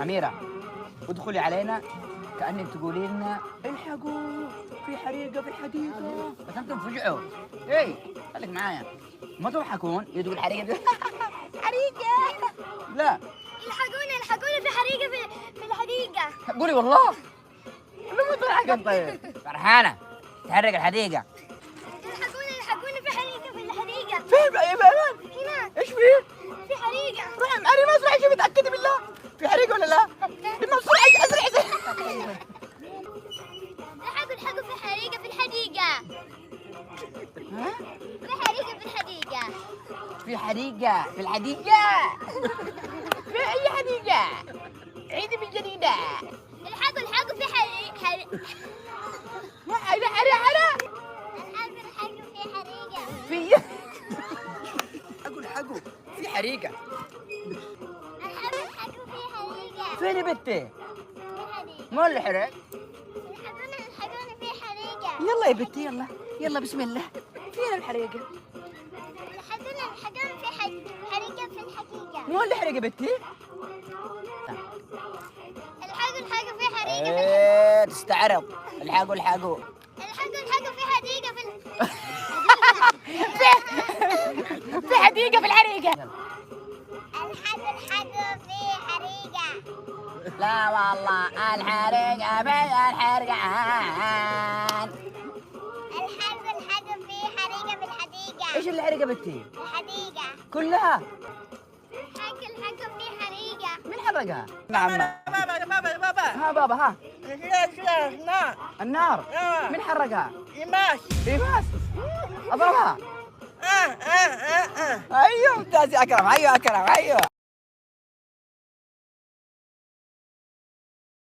أميرة، ادخلي علينا كأنك تقولي لنا الحقوا في حريقة في الحديقة، بس أنتم تفجعوا. إيه خليك معايا، ما تضحكون تقول حريقة حريقة. لا الحقونا الحقونا في حريقة في الحديقة. قولي والله. لما تضحك طيب فرحانة تحرق الحديقة. الحقونا الحقونا في حريقة في الحديقة. فين بقى يا بابا؟ هنا ايش فيه؟ في حريقة. روح أنا ما أسرع شيء، متأكدة بالله في حريقة ولا لا؟ لما بسرعة أسرع الحقوا في حريقة في الحديقة. ها؟ في حريقة في الحديقة. في حديقة في الحديقة. في أي حديقة؟ عيدي من جديدة. الحقوا في حريقة. ما حدا حدا الحقوا في حريقة. في حقوا في حريقة. الحقوا في حريقة. فين يا بنتي؟ في حريقة. ما اللي حرق؟ الحقونا في حريقة. يلا يا بنتي يلا يلا بسم الله. فين الحريقة؟ الحقونا في حريقة في الحقيقة. مو اللي حرق يا بنتي؟ الحقوا في حريقة. ايه تستعرض. الحقوا الحقوا في حديقة في حديقة في الحريقة. الحقوا في حريقة. لا والله الحريقة في الحرقان. الحقوا في حريقة في الحديقة. ايش اللي حرق يا بنتي؟ الحديقة. كلها؟ الحقوا في حريقة. مين حرقها؟ نعم بابا ها بابا ها. ليش نار النار. مين حرقها؟ إيماش إيماس أضربها. ايوه ممتاز يا اكرم. ايوه اكرم ايوه.